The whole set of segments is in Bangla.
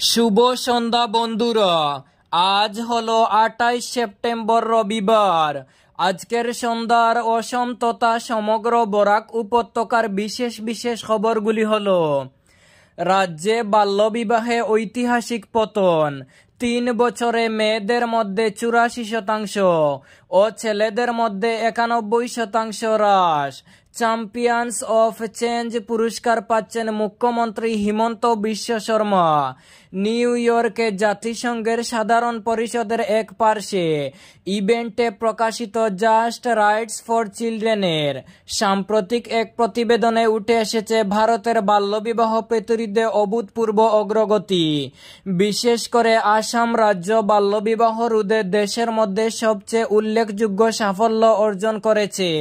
শুভ সন্ধ্যা বন্ধুরা। আজ হলো 28 সেপ্টেম্বর রবিবার। আজকের সন্ধ্যার অসম তথা সমগ্র বরাক উপত্যকার বিশেষ বিশেষ খবরগুলি হলো: রাজ্যে বাল্যবিবাহে ঐতিহাসিক পতন, 3 বছরে মেয়েদের মধ্যে 84% ও ছেলেদের মধ্যে 91% হ্রাস। চ্যাম্পিয়ন্স অফ চেঞ্জ পুরস্কার পাচ্ছেন মুখ্যমন্ত্রী হিমন্ত বিশ্ব শর্মা। নিউ ইয়র্কে জাতিসংঘের সাধারণ পরিষদের এক পার্শ্বে ইভেন্টে প্রকাশিত জাস্ট রাইটস ফর চিলড্রেনের সাম্প্রতিক এক প্রতিবেদনে উঠে এসেছে ভারতের বাল্যবিবাহ প্রতিরোধে অভূতপূর্ব অগ্রগতি। বিশেষ করে আসাম রাজ্য বাল্যবিবাহ রোধে দেশের মধ্যে সবচেয়ে উল্লেখযোগ্য সাফল্য অর্জন করেছে।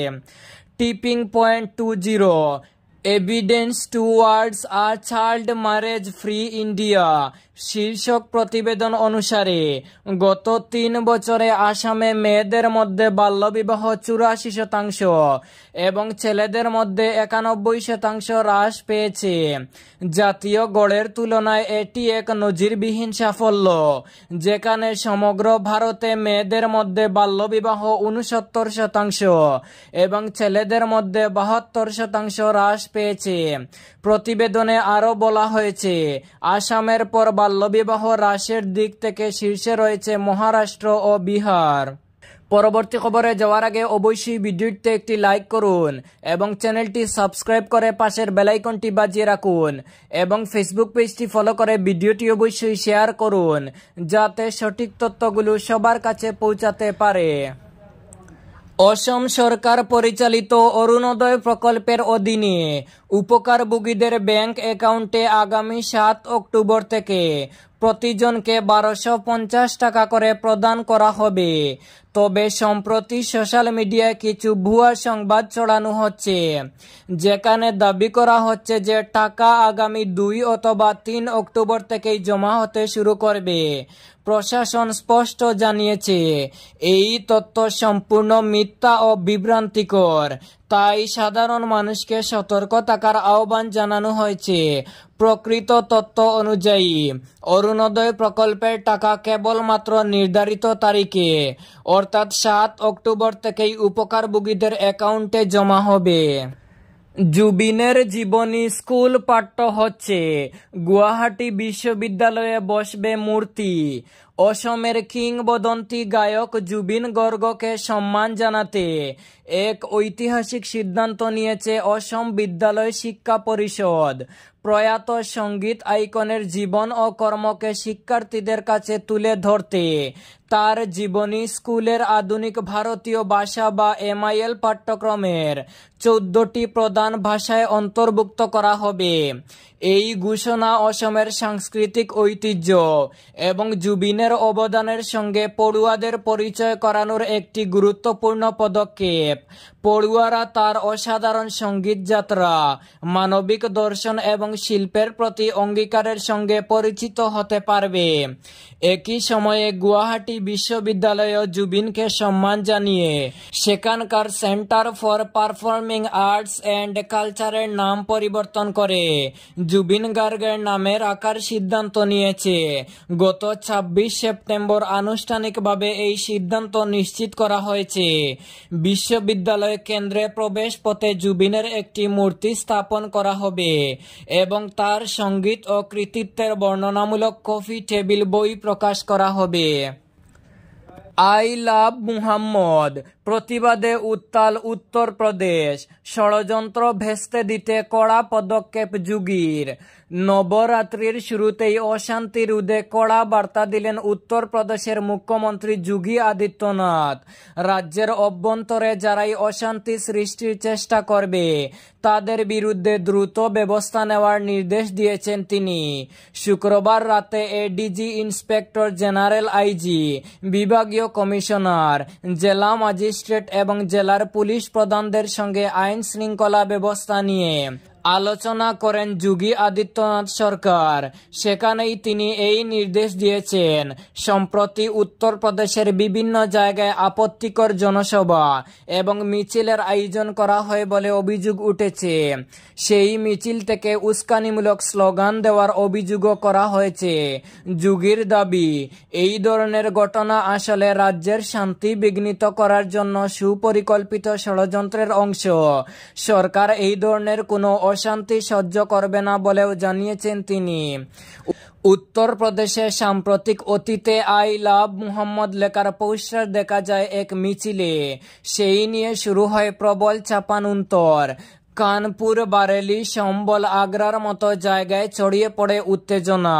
Tipping point 20 evidence towards a child marriage free India শীর্ষক প্রতিবেদন অনুসারে গত 3 বছরে আসামে মেয়েদের মধ্যে বাল্যবিবাহ 84% এবং ছেলেদের মধ্যে 91% হ্রাস পেয়েছে। জাতীয় গড়ের তুলনায় এটি এক নজিরবিহীন সাফল্য, যেখানে সমগ্র ভারতে মেয়েদের মধ্যে বাল্যবিবাহ 69% এবং ছেলেদের মধ্যে 72% হ্রাস পেয়েছে। প্রতিবেদনে আরও বলা হয়েছে, আসামের পর বাল্যবিবাহ হ্রাসের দিক থেকে শীর্ষে রয়েছে মহারাষ্ট্র ও বিহার। পরবর্তী খবরে যাওয়ার আগে অবশ্যই ভিডিওটিতে একটি লাইক করুন এবং চ্যানেলটি সাবস্ক্রাইব করে পাশের বেল আইকনটি বাজিয়ে রাখুন এবং ফেসবুক পেজটি ফলো করে ভিডিওটি অবশ্যই শেয়ার করুন, যাতে সঠিক তথ্যগুলো সবার কাছে পৌঁছাতে পারে। অসম সরকার পরিচালিত অরুণোদয় প্রকল্পের অধীনে উপকারভোগীদের ব্যাংক অ্যাকাউন্টে আগামী 7 অক্টোবর থেকে প্রতিজনকে 1250 টাকা করে প্রদান করা হবে। তবে সম্প্রতি সোশ্যাল মিডিয়ায় কিছু ভুয়া সংবাদ ছড়ানো হচ্ছে, যেখানে দাবি করা হচ্ছে যে টাকা আগামী 2 অথবা 3 অক্টোবর থেকেই জমা হতে শুরু করবে। প্রশাসন স্পষ্ট জানিয়েছে, এই তথ্য সম্পূর্ণ মিথ্যা ও বিভ্রান্তিকর, তাই সাধারণ মানুষকে সতর্ক থাকার আহ্বান জানানো হয়েছে। প্রকৃত তথ্য অনুযায়ী অরুণোদয় প্রকল্পের টাকা কেবলমাত্র নির্ধারিত তারিখে অর্থাৎ 7 অক্টোবর থেকেই উপকারভোগীদের অ্যাকাউন্টে জমা হবে। জুবিনের জীবনী স্কুল পাঠ্য হচ্ছে, গুয়াহাটি বিশ্ববিদ্যালয়ে বসবে মূর্তি। অসমের কিংবদন্তি গায়ক জুবিন গর্গকে সম্মান জানাতে এক ঐতিহাসিক সিদ্ধান্ত নিয়েছে অসম বিদ্যালয় শিক্ষা পরিষদ। প্রয়াত সঙ্গীত আইকনের জীবন ও কর্মকে শিক্ষার্থীদের কাছে তুলে ধরতে তার জীবনী স্কুলের আধুনিক ভারতীয় ভাষা বা MIL পাঠ্যক্রমের 14টি প্রধান ভাষায় অন্তর্ভুক্ত করা হবে। এই ঘোষণা অসমের সাংস্কৃতিক ঐতিহ্য এবং জুবিনের অবদানের সঙ্গে পড়ুয়াদের পরিচয় করানোর একটি গুরুত্বপূর্ণ পদক্ষেপ। পড়ুয়ারা তার অসাধারণ সঙ্গীত যাত্রা, মানবিক দর্শন এবং শিল্পের প্রতি অঙ্গীকারের সঙ্গে পরিচিত হতে পারবে। একই সময়ে গুয়াহাটি বিশ্ববিদ্যালয়েও জুবিনকে সম্মান জানিয়ে সেখানকার centre for performing arts and কালচারের নাম পরিবর্তন করে জুবিন গার্গের নামে রাখার সিদ্ধান্ত নিয়েছে। গত 26 সেপ্টেম্বর আনুষ্ঠানিকভাবে এই সিদ্ধান্ত নিশ্চিত করা হয়েছে। বিশ্ববিদ্যালয় কেন্দ্রে প্রবেশ পথে জুবিনের একটি মূর্তি স্থাপন করা হবে এবং তার সঙ্গীত ও কৃতিত্বের বর্ণনামূলক কফি টেবিল বই প্রকাশ করা হবে। আই লাভ মুহাম্মদ প্রতিবাদে উত্তাল উত্তরপ্রদেশ, ষড়যন্ত্র ভেস্তে দিতে কড়া পদক্ষেপ যোগীর। নবরাত্রির শুরুতেই অশান্তি রোধে কড়া বার্তা দিলেন উত্তরপ্রদেশের মুখ্যমন্ত্রী যোগী আদিত্যনাথ। রাজ্যের অভ্যন্তরে যারাই অশান্তি সৃষ্টির চেষ্টা করবে তাদের বিরুদ্ধে দ্রুত ব্যবস্থা নেওয়ার নির্দেশ দিয়েছেন তিনি। শুক্রবার রাতে এডিজি, ইন্সপেক্টর জেনারেল, আইজি, বিভাগীয় কমিশনার, জেলা ম্যাজিস্ট্রেট এবং জেলার পুলিশ প্রধানদের সঙ্গে আইন শৃঙ্খলা ব্যবস্থা নিয়ে আলোচনা করেন যোগী আদিত্যনাথ সরকার। সেখানেই তিনি এই নির্দেশ দিয়েছেন। সম্প্রতি উত্তরপ্রদেশের বিভিন্ন জায়গায় আপত্তিকর জনসভা এবং মিছিলের আয়োজন করা হয় বলে অভিযোগ উঠেছে। সেই মিছিল থেকে উস্কানিমূলক স্লোগান দেওয়ার অভিযোগও করা হয়েছে। যোগীর দাবি, এই ধরনের ঘটনা আসলে রাজ্যের শান্তি বিঘ্নিত করার জন্য সুপরিকল্পিত ষড়যন্ত্রের অংশ। সরকার এই ধরনের কোনো অশান্তি সহ্য করবে না বলেও জানিয়েছেন তিনি। উত্তরপ্রদেশে সাম্প্রতিক অতীতে আই লাভ মুহাম্মদ লেখার পোস্টার দেখা যায় এক মিছিলে। সেই নিয়ে শুরু হয় প্রবল চাপানুন্তর। কানপুর, বারেলি, সম্বল, আগ্রার মতো জায়গায় ছড়িয়ে পড়ে উত্তেজনা।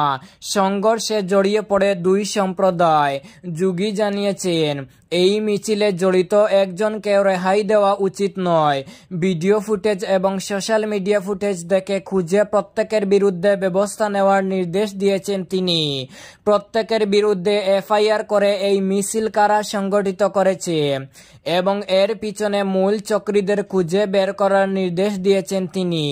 সংঘর্ষে জড়িয়ে পড়ে দুই সম্প্রদায়। যোগী জানিয়েছেন, এই মিছিলে জড়িত একজনকে রেহাই দেওয়া উচিত নয়। ভিডিও ফুটেজ এবং সোশ্যাল মিডিয়া ফুটেজ দেখে খুঁজে প্রত্যেকের বিরুদ্ধে ব্যবস্থা নেওয়ার নির্দেশ দিয়েছেন তিনি। প্রত্যেকের বিরুদ্ধে এফআইআর করে এই মিছিল কারা সংগঠিত করেছে এবং এর পিছনে মূল চক্রীদের খুঁজে বের করার নির্দেশ দিয়েছেন তিনি।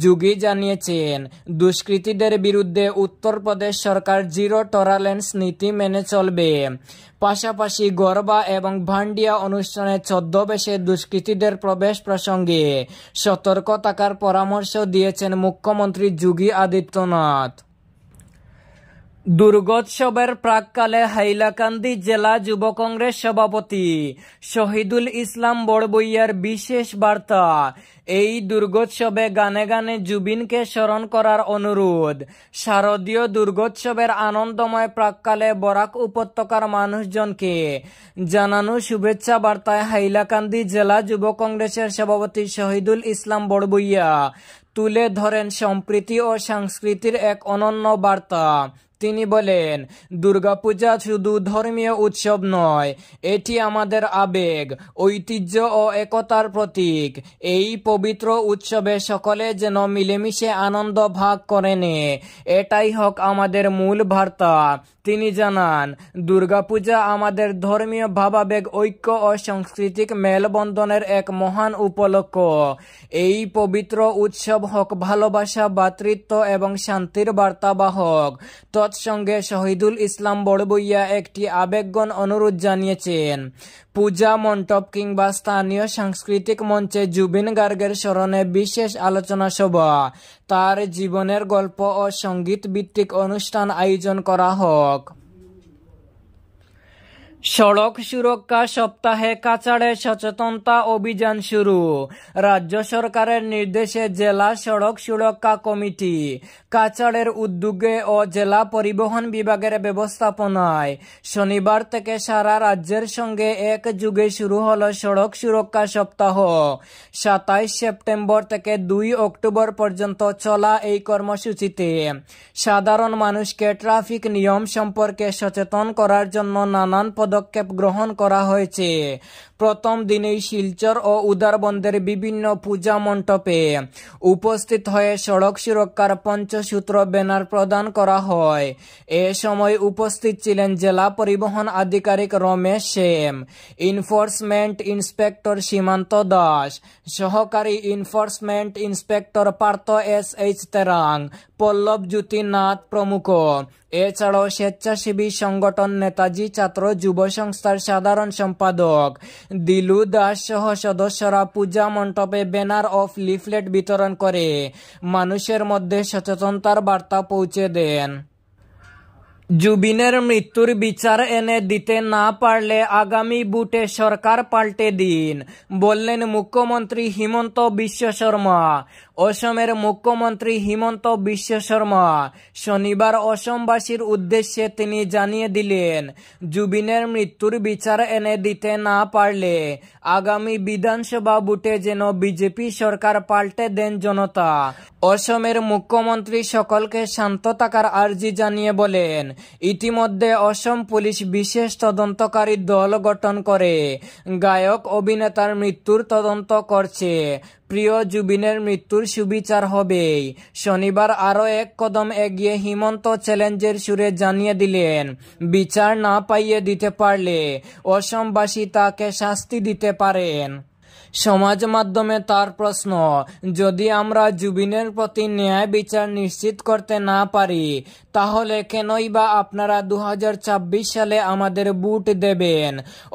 যোগী জানিয়েছেন, দুষ্কৃতীদের বিরুদ্ধে উত্তরপ্রদেশ সরকার জিরো টলারেন্স নীতি মেনে চলবে। পাশাপাশি গরবা এবং ভান্ডিয়া অনুষ্ঠানে ছদ্মবেশে দুষ্কৃতীদের প্রবেশ প্রসঙ্গে সতর্ক থাকার পরামর্শ দিয়েছেন মুখ্যমন্ত্রী যোগী আদিত্যনাথ। দুর্গোৎসবের প্রাক্কালে হাইলাকান্দি জেলা যুব কংগ্রেস সভাপতি শহীদুল ইসলাম বড়বইয়ার বিশেষ বার্তা। এই দুর্গোৎসবে গানে গানে জুবিনকে স্মরণ করার অনুরোধ। শারদীয় দুর্গোৎসবের আনন্দময় প্রাক্কালে বরাক উপত্যকার মানুষজনকে জানানো শুভেচ্ছা বার্তায় হাইলাকান্দি জেলা যুব কংগ্রেসের সভাপতি শহীদুল ইসলাম বড়বইয়া তুলে ধরেন সম্প্রীতি ও সংস্কৃতির এক অনন্য বার্তা। তিনি বলেন, দুর্গাপূজা শুধু ধর্মীয় উৎসব নয়, এটি আমাদের আবেগ, ঐতিহ্য ও একতার প্রতীক। এই পবিত্র উৎসবে সকলে যেন মিলেমিশে আনন্দ ভাগ করে নেয়, এটাই হোক আমাদের মূল বার্তা। তিনি জানান, দুর্গাপূজা আমাদের ধর্মীয় ভাবাবেগ, ঐক্য ও সাংস্কৃতিক মেলবন্ধনের এক মহান উপলক্ষ। এই পবিত্র উৎসব হোক ভালোবাসা, ভ্রাতৃত্ব এবং শান্তির বার্তাবাহক। তৎসঙ্গে শহীদুল ইসলাম বড়বইয়া একটি আবেগঘন অনুরোধ জানিয়েছেন। পূজা মণ্ডপ কিংবা স্থানীয় সাংস্কৃতিক মঞ্চে জুবিন গার্গের স্মরণে বিশেষ আলোচনা সভা, তার জীবনের গল্প ও সঙ্গীত ভিত্তিক অনুষ্ঠান আয়োজন করা হোক। সড়ক সুরক্ষা সপ্তাহে কাছাড়ে সচেতনতা অভিযান শুরু। রাজ্য সরকারের নির্দেশে জেলা সড়ক সুরক্ষা কমিটি কাছাড়ের উদ্যোগে ও জেলা পরিবহন বিভাগের ব্যবস্থাপনায় শনিবার থেকে সারা রাজ্যের সঙ্গে একযোগে শুরু হলো সড়ক সুরক্ষা সপ্তাহ। 27 সেপ্টেম্বর থেকে 2 অক্টোবর পর্যন্ত চলা এই কর্মসূচিতে সাধারণ মানুষকে ট্রাফিক নিয়ম সম্পর্কে সচেতন করার জন্য নানান পদক্ষেপ গ্রহণ করা হয়েছে। প্রথম দিনেই শিলচর ও উদারবন্দের বিভিন্ন পূজা মণ্ডপে উপস্থিত হয়ে সড়ক সুরক্ষার পঞ্চসূত্র ব্যানার প্রদান করা হয়। এ সময় উপস্থিত ছিলেন জেলা পরিবহন আধিকারিক রমেশ সেম, ইনফোর্সমেন্ট ইন্সপেক্টর সীমান্ত দাস, সহকারী ইনফোর্সমেন্ট ইন্সপেক্টর পার্থ এস.এইচ. তেরাং, পল্লব জ্যোতি নাথ প্রমুখ। এছাড়াও স্বেচ্ছাসেবী সংগঠন নেতাজি ছাত্র যুব সংস্থার সাধারণ সম্পাদক দিলু দাস সহ সদস্যরা পূজা মণ্ডপে ব্যানার ও লিফলেট বিতরণ করে মানুষের মধ্যে সচেতনতার বার্তা পৌঁছে দেন। জুবিনের মৃত্যুর বিচার এনে দিতে না পারলে আগামী ভোটে সরকার পাল্টে দিন, বললেন মুখ্যমন্ত্রী হিমন্ত বিশ্ব শর্মা। অসমের মুখ্যমন্ত্রী হিমন্ত বিশ্ব শর্মা শনিবার অসমবাসীর উদ্দেশ্যে তিনি জানিয়ে দিলেন, জুবিনের মৃত্যুর বিচার এনে দিতে না পারলে আগামী বিধানসভা ভোটে যেন বিজেপি সরকার পাল্টে দেন জনতা। অসমের মুখ্যমন্ত্রী সকলকে শান্ত থাকার আর্জি জানিয়ে বলেন, ইতিমধ্যে অসম পুলিশ বিশেষ তদন্তকারী দল গঠন করে গায়ক অভিনেতার মৃত্যুর তদন্ত করছে। প্রিয় জুবিনের মৃত্যুর সুবিচার হবেই। শনিবার আরও এক কদম এগিয়ে হিমন্ত চ্যালেঞ্জের সুরে জানিয়ে দিলেন, বিচার না পাইয়ে দিতে পারলে অসমবাসী তাকে শাস্তি দিতে পারেন। সমাজ মাধ্যমে তার প্রশ্ন, যদি আমরা জুবিনের প্রতি ন্যায় বিচার নিশ্চিত করতে না পারি তাহলে কেনই বা আপনারা 2024 সালে আমাদের ভোট দেবেন?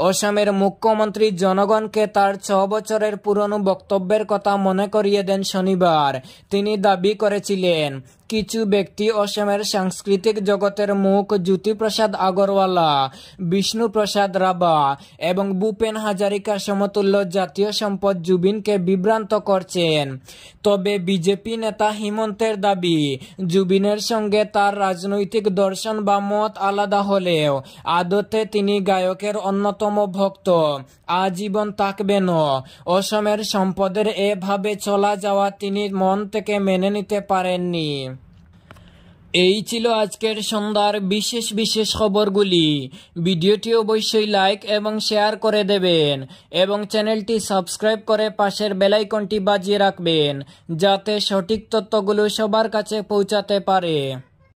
অসমের মুখ্যমন্ত্রী জনগণকে তার 6 বছরের পুরনো বক্তব্যের কথা মনে করিয়ে দেন শনিবার। তিনি দাবি করেছিলেন, কিছু ব্যক্তি অসমের সাংস্কৃতিক জগতের মুখ জ্যোতিপ্রসাদ আগরওয়ালা, বিষ্ণু প্রসাদ রাভা এবং ভূপেন হাজারিকার সমতুল্য জাতীয় সম্পদ জুবিনকে বিভ্রান্ত করছেন। তবে বিজেপি নেতা হিমন্তের দাবি, জুবিনের সঙ্গে তার রাজনৈতিক দর্শন বা মত আলাদা হলেও আদতে তিনি গায়কের অন্যতম ভক্ত, আজীবন থাকবেনও। অসমের সম্পদের এভাবে চলা যাওয়া তিনি মন থেকে মেনে নিতে পারেননি। এই ছিল আজকের সন্ধ্যার বিশেষ বিশেষ খবরগুলি। ভিডিওটি অবশ্যই লাইক এবং শেয়ার করে দেবেন এবং চ্যানেলটি সাবস্ক্রাইব করে পাশের বেল আইকনটি বাজিয়ে রাখবেন যাতে সঠিক তথ্যগুলো সবার কাছে পৌঁছাতে পারে।